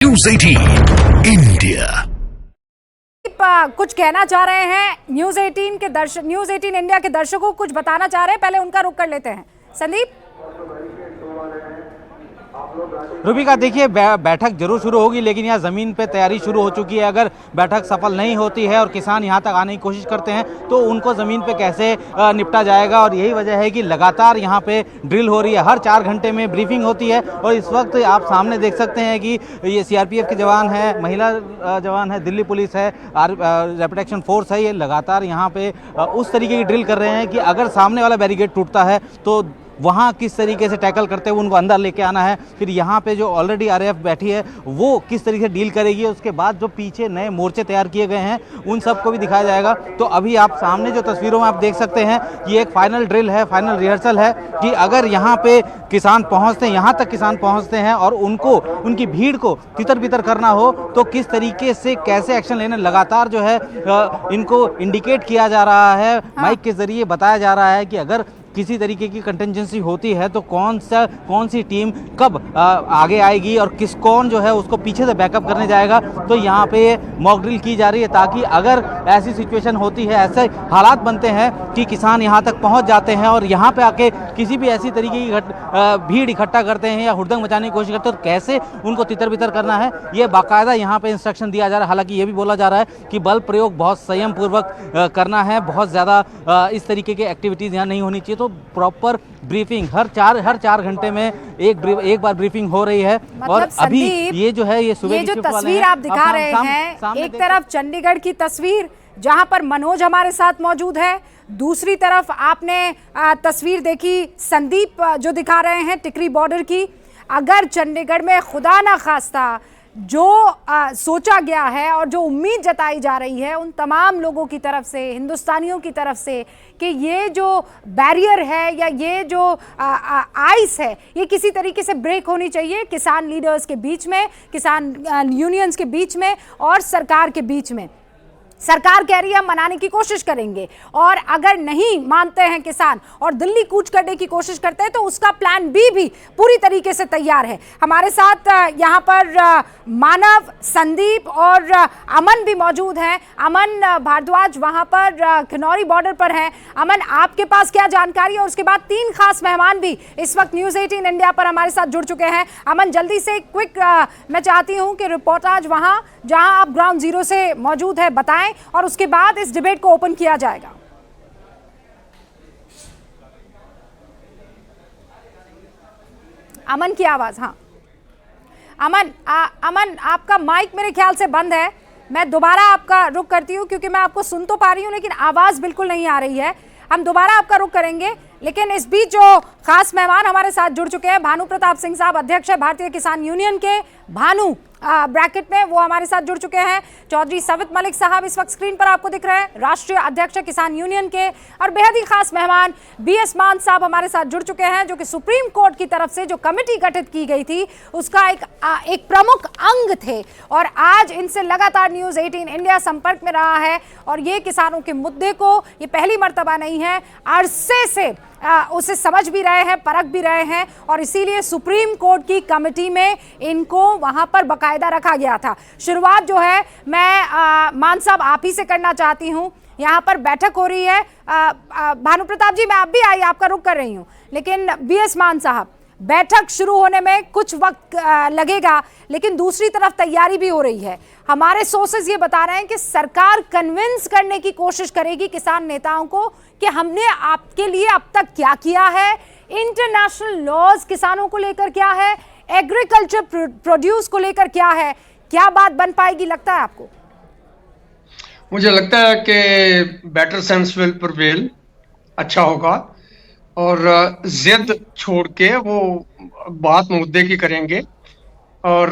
News 18 India. कुछ कहना चाह रहे हैं न्यूज़ 18 इंडिया के दर्शकों को कुछ बताना चाह रहे हैं, पहले उनका रुख कर लेते हैं। संदीप। रूबिका, देखिए बैठक जरूर शुरू होगी, लेकिन यहाँ ज़मीन पे तैयारी शुरू हो चुकी है। अगर बैठक सफल नहीं होती है और किसान यहाँ तक आने की कोशिश करते हैं तो उनको ज़मीन पे कैसे निपटा जाएगा। और यही वजह है कि लगातार यहाँ पे ड्रिल हो रही है, हर 4 घंटे में ब्रीफिंग होती है। और इस वक्त आप सामने देख सकते हैं कि ये CRPF के जवान है, महिला जवान है, दिल्ली पुलिस है, रैपिड एक्शन फोर्स है, ये लगातार यहाँ पे उस तरीके की ड्रिल कर रहे हैं कि अगर सामने वाला बैरिकेड टूटता है तो वहाँ किस तरीके से टैकल करते हुए उनको अंदर लेके आना है। फिर यहाँ पे जो ऑलरेडी RAF बैठी है वो किस तरीके से डील करेगी। उसके बाद जो पीछे नए मोर्चे तैयार किए गए हैं उन सबको भी दिखाया जाएगा। तो अभी आप सामने जो तस्वीरों में आप देख सकते हैं ये एक फाइनल ड्रिल है, फाइनल रिहर्सल है कि अगर यहाँ पे किसान पहुँचते हैं, यहाँ तक किसान पहुँचते हैं और उनको उनकी भीड़ को तितर बितर करना हो तो किस तरीके से कैसे एक्शन लेने। लगातार जो है इनको इंडिकेट किया जा रहा है, माइक के जरिए बताया जा रहा है कि अगर किसी तरीके की कंटिजेंसी होती है तो कौन सी टीम कब आगे आएगी और कौन जो है उसको पीछे से बैकअप करने जाएगा। तो यहाँ पे मॉक ड्रिल की जा रही है ताकि अगर ऐसी सिचुएशन होती है, ऐसे हालात बनते हैं कि किसान यहाँ तक पहुँच जाते हैं और यहाँ पे आके किसी भी ऐसी तरीके की भीड़ इकट्ठा करते हैं या हुड़दंग मचाने की कोशिश करते हैं तो कैसे उनको तितर बितर करना है, ये बाकायदा यहाँ पे इंस्ट्रक्शन दिया जा रहा है। हालांकि ये भी बोला जा रहा है कि बल प्रयोग बहुत संयम पूर्वक करना है, बहुत ज़्यादा इस तरीके की एक्टिविटीज़ यहाँ नहीं होनी चाहिए। तो प्रॉपर ब्रीफिंग हर चार घंटे में एक बार ब्रीफिंग हो रही है। मतलब और अभी ये जो है ये सुबह ये जो तस्वीर आप दिखा रहे हैं, एक तरफ चंडीगढ़ की तस्वीर जहां पर मनोज हमारे साथ मौजूद है, दूसरी तरफ आपने तस्वीर देखी संदीप जो दिखा रहे हैं टिकरी बॉर्डर की। अगर चंडीगढ़ में खुदा ना खास्ता जो सोचा गया है और जो उम्मीद जताई जा रही है उन तमाम लोगों की तरफ से, हिंदुस्तानियों की तरफ से, कि ये जो बैरियर है या ये जो आइस है ये किसी तरीके से ब्रेक होनी चाहिए किसान लीडर्स के बीच में, किसान यूनियंस के बीच में और सरकार के बीच में। सरकार कह रही है हम मनाने की कोशिश करेंगे और अगर नहीं मानते हैं किसान और दिल्ली कूच करने की कोशिश करते हैं तो उसका प्लान बी भी पूरी तरीके से तैयार है। हमारे साथ यहाँ पर मानव, संदीप और अमन भी मौजूद हैं। अमन भारद्वाज वहाँ पर खिनौरी बॉर्डर पर हैं। अमन, आपके पास क्या जानकारी है? और उसके बाद 3 खास मेहमान भी इस वक्त न्यूज़ 18 इंडिया पर हमारे साथ जुड़ चुके हैं। अमन, जल्दी से क्विक मैं चाहती हूँ कि रिपोर्टाज वहाँ जहाँ आप ग्राउंड जीरो से मौजूद है बताएं और उसके बाद इस डिबेट को ओपन किया जाएगा। अमन की आवाज। हाँ अमन, अमन आपका माइक मेरे ख्याल से बंद है। मैं दोबारा आपका रुख करती हूँ क्योंकि मैं आपको सुन तो पा रही हूँ लेकिन आवाज बिल्कुल नहीं आ रही है। हम दोबारा आपका रुख करेंगे, लेकिन इस बीच जो खास मेहमान हमारे साथ जुड़ चुके हैं, भानु प्रताप सिंह साहब, अध्यक्ष है भारतीय किसान यूनियन के, भानु ब्रैकेट में, वो हमारे साथ जुड़ चुके हैं। चौधरी सवित मलिक साहब इस वक्त स्क्रीन पर आपको दिख रहे हैं, राष्ट्रीय अध्यक्ष किसान यूनियन के। और बेहद ही खास मेहमान BS मान साहब हमारे साथ जुड़ चुके हैं जो कि सुप्रीम कोर्ट की तरफ से जो कमेटी गठित की गई थी उसका एक प्रमुख अंग थे और आज इनसे लगातार न्यूज़ 18 इंडिया संपर्क में रहा है। और ये किसानों के मुद्दे को ये पहली मर्तबा नहीं है, अरसे से उसे समझ भी रहे हैं, परख भी रहे हैं और इसीलिए सुप्रीम कोर्ट की कमेटी में इनको वहां पर बाकायदा रखा गया था। शुरुआत जो है मैं मान साहब आप ही से करना चाहती हूं। यहाँ पर बैठक हो रही है, भानु प्रताप जी मैं आप भी आई, आपका रुख कर रही हूँ, लेकिन BS मान साहब, बैठक शुरू होने में कुछ वक्त लगेगा लेकिन दूसरी तरफ तैयारी भी हो रही है। हमारे सोर्सेज ये बता रहे हैं कि सरकार कन्विंस करने की कोशिश करेगी किसान नेताओं को कि हमने आपके लिए अब तक क्या किया है, इंटरनेशनल लॉज किसानों को लेकर क्या है, एग्रीकल्चर प्रोड्यूस को लेकर क्या है, क्या बात बन पाएगी लगता है आपको? मुझे लगता है कि बेटर सेंस विल प्रिवेल, अच्छा होगा और जिद छोड़ के वो बात मुद्दे की करेंगे। और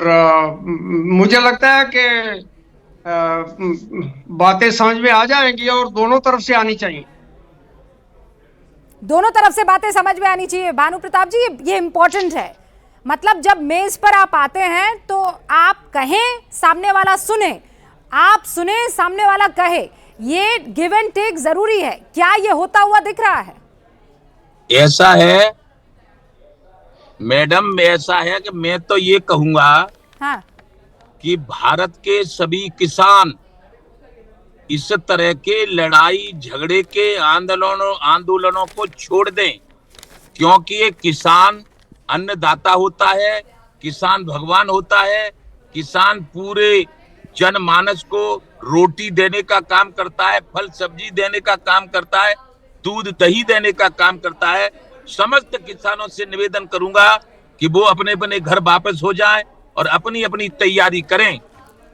मुझे लगता है कि बातें समझ में आ जाएंगी और दोनों तरफ से आनी चाहिए। दोनों तरफ से बातें समझ में आनी चाहिए। भानु प्रताप जी ये इंपॉर्टेंट है, मतलब जब मेज पर आप आते हैं तो आप कहें सामने वाला सुने, आप सुने सामने वाला कहे, ये गिव एंड टेक जरूरी है। क्या ये होता हुआ दिख रहा है? ऐसा है मैडम, ऐसा है कि मैं तो ये कहूंगा हाँ कि भारत के सभी किसान इस तरह के लड़ाई झगड़े के आंदोलनों को छोड़ दें, क्योंकि ये किसान अन्नदाता होता है, किसान भगवान होता है, किसान पूरे जनमानस को रोटी देने का काम करता है, फल सब्जी देने का काम करता है, दूध दही देने का काम करता है। समस्त किसानों से निवेदन करूंगा कि वो अपने अपने घर वापस हो जाएं और अपनी अपनी तैयारी करें।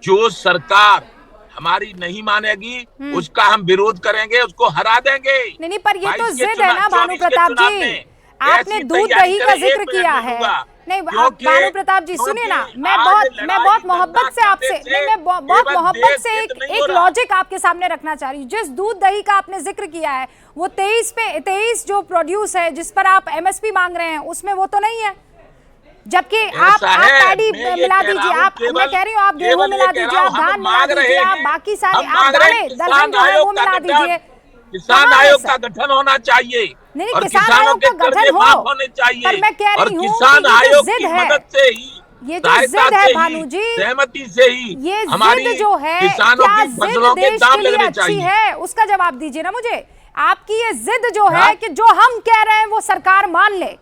जो सरकार हमारी नहीं मानेगी उसका हम विरोध करेंगे, उसको हरा देंगे। नहीं, पर ये तो जिद है ना भानु प्रताप जी, आपने दूध दही का जिक्र किया है। नहीं भानु प्रताप जी सुनिए ना, मैं बहुत मोहब्बत से आपसे मैं बहुत मोहब्बत से एक लॉजिक आपके सामने रखना चाह रही हूँ। जिस दूध दही का आपने जिक्र किया है वो 23 जो प्रोड्यूस है, जिस पर आप एमएसपी मांग रहे हैं, उसमें वो तो नहीं है। जबकि आप पैडी मिला दीजिए, आप मैं कह रही हूँ आप गेहूं मिला दीजिए, आप धान मिला दीजिए, आप बाकी सारे आप दालें दलहन जो है वो मिला दीजिए। किसान आयोग का गठन होना चाहिए और किसानों के कर्जे माफ होने चाहिए। पर मैं कह रही हूँ किसान आयोग की मदद से ही, ये जो जिद है भानु जी, सहमति से ही ये हमारी जिद जो है, किसानों की फसलों के दाम लगने चाहिए है, उसका जवाब दीजिए ना मुझे। आपकी ये जिद जो है कि जो हम कह रहे हैं वो सरकार मान ले,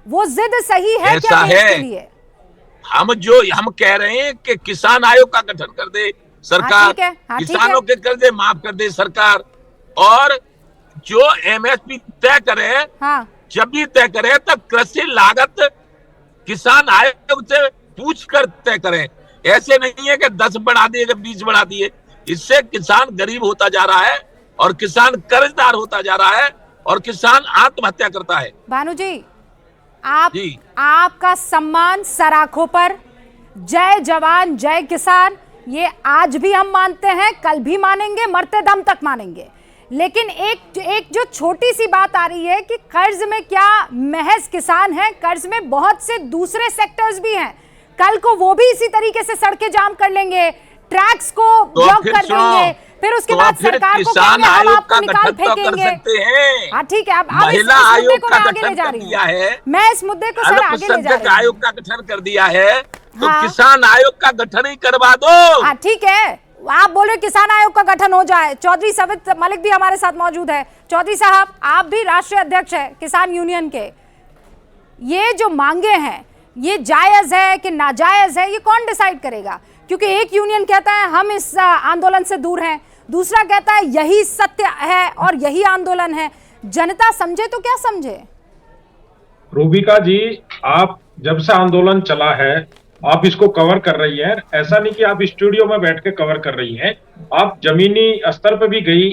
वो जिद सही है क्या इसके लिए? हम कह रहे हैं कि किसान आयोग का गठन कर दे सरकार, किसानों के कर्जे माफ कर दे सरकार, और जो एमएसपी तय करे, जब भी तय करे तब कृषि लागत किसान आयोग से पूछ कर तय करे। ऐसे नहीं है कि 10 बढ़ा दिए, 20 बढ़ा दिए। इससे किसान गरीब होता जा रहा है और किसान कर्जदार होता जा रहा है और किसान आत्महत्या करता है। भानु जी आपका सम्मान सराखों पर, जय जवान जय किसान, ये आज भी हम मानते हैं, कल भी मानेंगे, मरते दम तक मानेंगे। लेकिन एक जो छोटी सी बात आ रही है कि कर्ज में क्या महज किसान है, कर्ज में बहुत से दूसरे सेक्टर्स भी हैं। कल को वो भी इसी तरीके से सड़कें जाम कर लेंगे, ट्रैक्स को ब्लॉक कर देंगे, फिर उसके बाद सरकार को कहेंगे हम आपको निकाल फेंकेंगे। हाँ ठीक है, अब महिला आयोग का गठन कर दिया है, मैं इस मुद्दे को सर आगे ले जा रही हूं। आयोग का गठन कर दिया है तो किसान आयोग का गठन ही करवा दो। हाँ ठीक है, आप बोल रहे किसान आयोग का गठन हो जाए। चौधरी सवित मलिक भी हमारे साथ मौजूद है। चौधरी साहब, आप भी राष्ट्रीय अध्यक्ष है किसान यूनियन के। ये जो मांगे हैं ये जायज है कि नाजायज है, ये कौन डिसाइड करेगा? क्योंकि एक यूनियन कहता है हम इस आंदोलन से दूर हैं, दूसरा कहता है यही सत्य है और यही आंदोलन है। जनता समझे तो क्या समझे? रूबिका जी, आप जब से आंदोलन चला है आप इसको कवर कर रही हैं। ऐसा नहीं कि आप स्टूडियो में बैठ के कवर कर रही हैं, आप जमीनी स्तर पे भी गई,